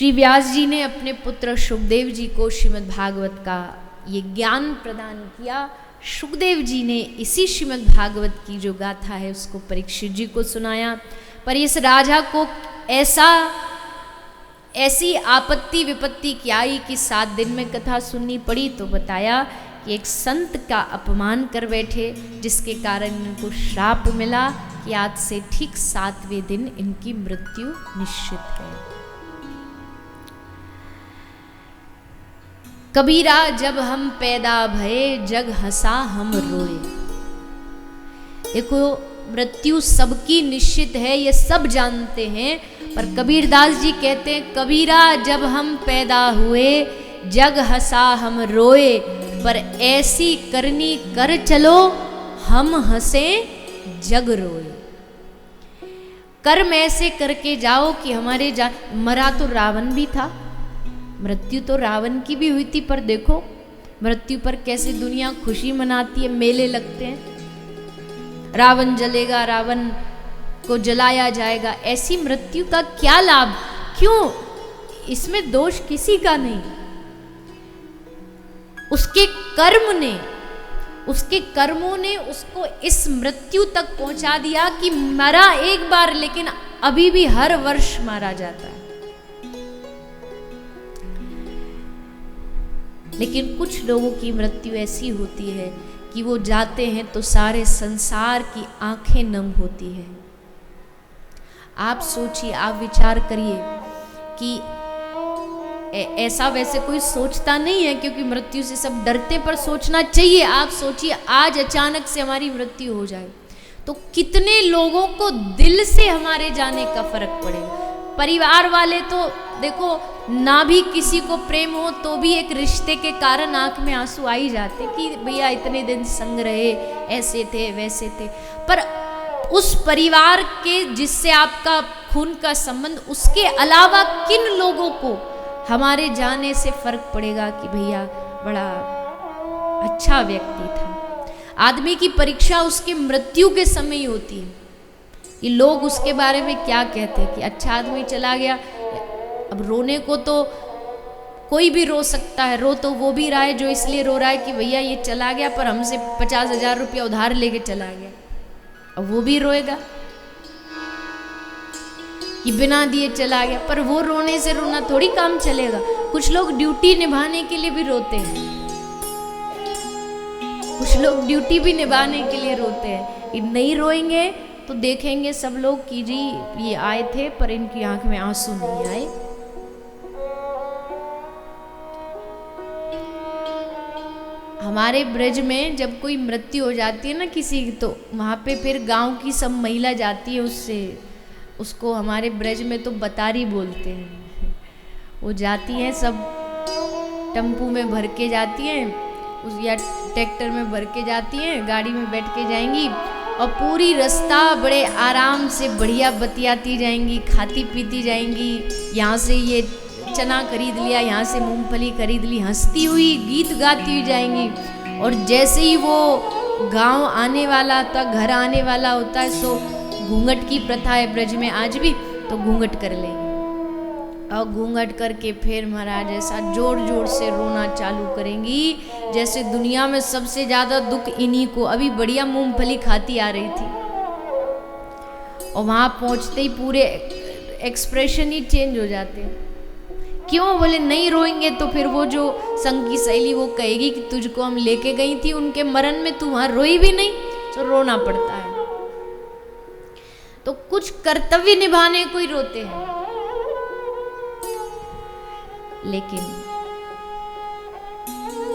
श्री व्यास जी ने अपने पुत्र सुखदेव जी को श्रीमद् भागवत का ये ज्ञान प्रदान किया। सुखदेव जी ने इसी श्रीमद् भागवत की जो गाथा है उसको परीक्षित जी को सुनाया। पर इस राजा को ऐसी आपत्ति विपत्ति क्या आई कि 7 दिन में कथा सुननी पड़ी। तो बताया कि एक संत का अपमान कर बैठे, जिसके कारण इनको श्राप मिला कि आज से ठीक 7वें दिन इनकी मृत्यु निश्चित है। कबीरा जब हम पैदा भये, जग हंसा हम रोए। देखो, मृत्यु सबकी निश्चित है, ये सब जानते हैं, पर कबीरदास जी कहते हैं कबीरा जब हम पैदा हुए, जग हंसा हम रोए, पर ऐसी करनी कर चलो, हम हंसे जग रोए। कर्म ऐसे करके जाओ कि हमारे मरा तो रावण भी था, मृत्यु तो रावण की भी हुई थी, पर देखो मृत्यु पर कैसे दुनिया खुशी मनाती है, मेले लगते हैं। रावण जलेगा, रावण को जलाया जाएगा, ऐसी मृत्यु का क्या लाभ? क्यों? इसमें दोष किसी का नहीं, उसके कर्मों ने उसको इस मृत्यु तक पहुंचा दिया कि मरा एक बार, लेकिन अभी भी हर वर्ष मारा जाता है। लेकिन कुछ लोगों की मृत्यु ऐसी होती है कि वो जाते हैं तो सारे संसार की आंखें नम होती है। आप सोचिए, आप विचार करिए कि ऐसा वैसे कोई सोचता नहीं है, क्योंकि मृत्यु से सब डरते, पर सोचना चाहिए। आप सोचिए, आज अचानक से हमारी मृत्यु हो जाए तो कितने लोगों को दिल से हमारे जाने का फर्क पड़ेगा। परिवार वाले तो देखो, ना भी किसी को प्रेम हो तो भी एक रिश्ते के कारण आंख में आंसू आ ही जाते कि भैया इतने दिन संग रहे, ऐसे थे वैसे थे। पर उस परिवार के जिससे आपका खून का संबंध, उसके अलावा किन लोगों को हमारे जाने से फर्क पड़ेगा कि भैया बड़ा अच्छा व्यक्ति था। आदमी की परीक्षा उसकी मृत्यु के समय ही होती है। ये लोग उसके बारे में क्या कहते हैं कि अच्छा आदमी चला गया। अब रोने को तो कोई भी रो सकता है, रो तो वो भी रहा है जो इसलिए रो रहा है कि भैया ये चला गया, पर हमसे 50,000 रुपया उधार लेके चला गया। अब वो भी रोएगा कि बिना दिए चला गया, पर वो रोने से रोना थोड़ी काम चलेगा। कुछ लोग ड्यूटी निभाने के लिए भी रोते हैं, कुछ लोग ड्यूटी भी निभाने के लिए रोते हैं। ये नहीं रोएंगे तो देखेंगे सब लोग कि जी ये आए थे पर इनकी आंख में आंसू नहीं आए। हमारे ब्रज में जब कोई मृत्यु हो जाती है ना किसी की, तो वहाँ पे फिर गांव की सब महिला जाती है उसको हमारे ब्रज में तो बतारी बोलते हैं। वो जाती हैं, सब टेम्पू में भर के जाती हैं, या ट्रैक्टर में भर के जाती हैं, गाड़ी में बैठ के जाएंगी और पूरी रास्ता बड़े आराम से बढ़िया बतियाती जाएंगी, खाती पीती जाएंगी। यहाँ से ये चना खरीद लिया, यहाँ से मूंगफली खरीद ली, हंसती हुई गीत गाती हुई जाएंगी। और जैसे ही वो गांव आने वाला होता, घर आने वाला होता है, सो घूंघट की प्रथा है ब्रज में आज भी, तो घूंघट कर लेंगे और घूंघट करके फिर महाराज ऐसा जोर जोर से रोना चालू करेंगी जैसे दुनिया में सबसे ज्यादा दुख इन्हीं को। अभी बढ़िया मूंगफली खाती आ रही थी और वहां पहुंचते ही पूरे एक्सप्रेशन ही चेंज हो जाते हैं। क्यों? बोले नहीं रोएंगे तो फिर वो जो संग की सहेली वो कहेगी कि तुझको हम लेके गई थी उनके मरण में, तू वहां रोई भी नहीं, तो रोना पड़ता है। तो कुछ कर्तव्य निभाने को ही रोते हैं, लेकिन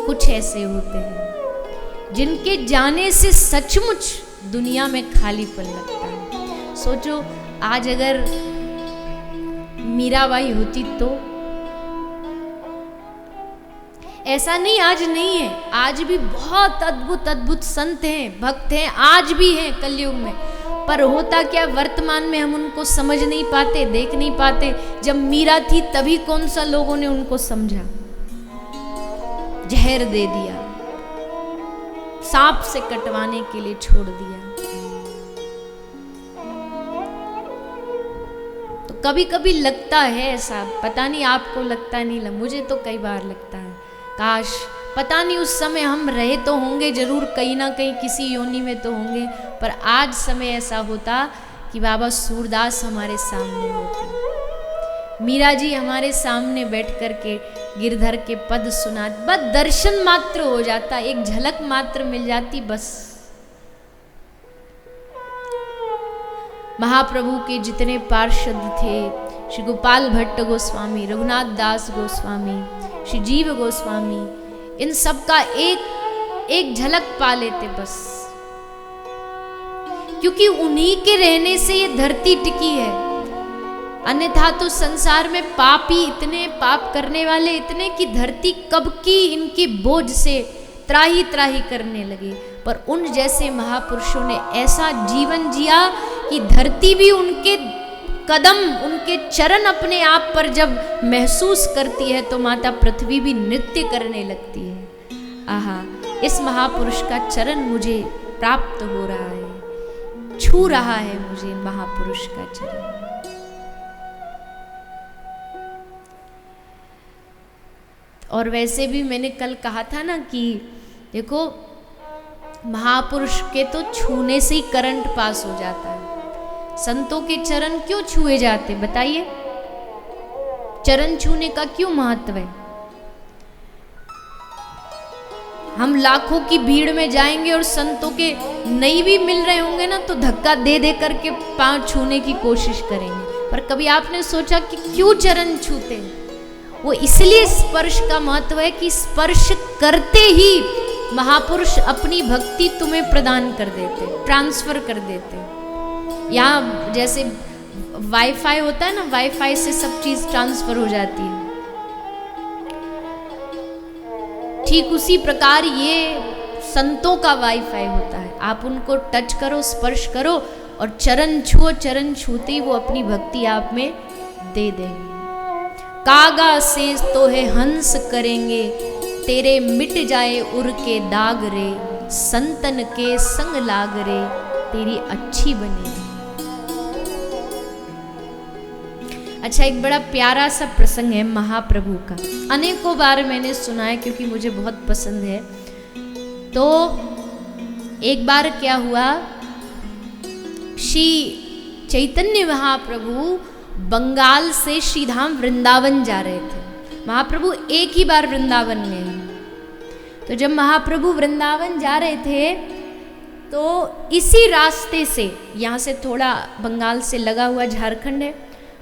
कुछ ऐसे होते हैं जिनके जाने से सचमुच दुनिया में खालीपन लगता है। सोचो, आज अगर मीराबाई होती तो ऐसा नहीं, आज नहीं है, आज भी बहुत अद्भुत अद्भुत संत हैं, भक्त हैं, आज भी हैं कलयुग में। पर होता क्या, वर्तमान में हम उनको समझ नहीं पाते, देख नहीं पाते। जब मीरा थी तभी कौन सा लोगों ने उनको समझा, जहर दे दिया, सांप से कटवाने के लिए छोड़ दिया। तो कभी कभी लगता है ऐसा, पता नहीं आपको लगता नहीं, मुझे तो कई बार लगता है काश पता नहीं उस समय हम रहे तो होंगे जरूर, कहीं ना कहीं किसी योनि में तो होंगे, पर आज समय ऐसा होता कि बाबा सूरदास हमारे सामने होते, मीरा जी हमारे सामने बैठ कर के गिरधर के पद सुना, बस दर्शन मात्र हो जाता, एक झलक मात्र मिल जाती बस। महाप्रभु के जितने पार्षद थे, श्री गोपाल भट्ट गोस्वामी, रघुनाथ दास गोस्वामी, श्री जीव गोस्वामी, इन सब का एक झलक पा लेते बस, क्योंकि उन्हीं के रहने से ये धरती टिकी है। अन्यथा तो संसार में पापी इतने, पाप करने वाले इतने कि धरती कब की इनकी बोझ से त्राही त्राही करने लगे, पर उन जैसे महापुरुषों ने ऐसा जीवन जिया कि धरती भी उनके कदम, उनके चरण अपने आप पर जब महसूस करती है तो माता पृथ्वी भी नृत्य करने लगती है। आहा, इस महापुरुष का चरण मुझे प्राप्त हो रहा है, छू रहा है मुझे महापुरुष का चरण। और वैसे भी मैंने कल कहा था ना कि देखो महापुरुष के तो छूने से ही करंट पास हो जाता है, संतों के चरण क्यों छुए जाते बताइए, चरण छूने का क्यों महत्व है? हम लाखों की भीड़ में जाएंगे और संतों के नहीं भी मिल रहे होंगे ना तो धक्का दे दे करके पांव छूने की कोशिश करेंगे, पर कभी आपने सोचा कि क्यों चरण छूते हैं? वो इसलिए स्पर्श का महत्व है कि स्पर्श करते ही महापुरुष अपनी भक्ति तुम्हें प्रदान कर देते, ट्रांसफर कर देते। यहाँ जैसे वाईफाई होता है ना, वाईफाई से सब चीज ट्रांसफर हो जाती है, ठीक उसी प्रकार ये संतों का वाईफाई होता है। आप उनको टच करो, स्पर्श करो और चरण छुओ, चरण छूते ही वो अपनी भक्ति आप में दे देंगे। कागा से तो है हंस करेंगे, तेरे मिट जाए उर के दाग रे, संतन के संग लाग रे, तेरी अच्छी बनेगी। अच्छा, एक बड़ा प्यारा सा प्रसंग है महाप्रभु का, अनेकों बार मैंने सुना है क्योंकि मुझे बहुत पसंद है। तो एक बार क्या हुआ, श्री चैतन्य महाप्रभु बंगाल से श्रीधाम वृंदावन जा रहे थे। महाप्रभु एक ही बार वृंदावन गए हैं। तो जब महाप्रभु वृंदावन जा रहे थे तो इसी रास्ते से, यहाँ से थोड़ा बंगाल से लगा हुआ झारखंड है,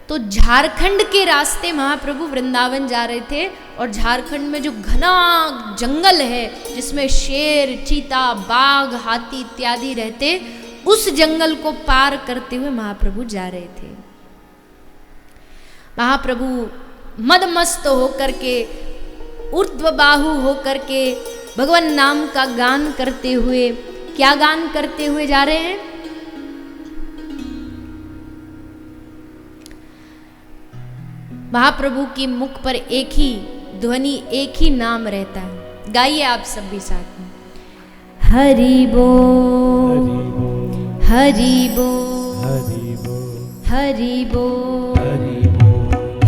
तो झारखंड के रास्ते महाप्रभु वृंदावन जा रहे थे। और झारखंड में जो घना जंगल है जिसमें शेर, चीता, बाघ, हाथी इत्यादि रहते, उस जंगल को पार करते हुए महाप्रभु जा रहे थे। महाप्रभु मदमस्त होकर के, ऊर्ध्वबाहु होकर के भगवान नाम का गान करते हुए, क्या गान करते हुए जा रहे हैं? महाप्रभु की मुख पर एक ही ध्वनि, एक ही नाम रहता है। गाइए आप सब भी साथ में, हरि बोल, हरि बोल, हरि बोल, हरि बोल, हरि बोल।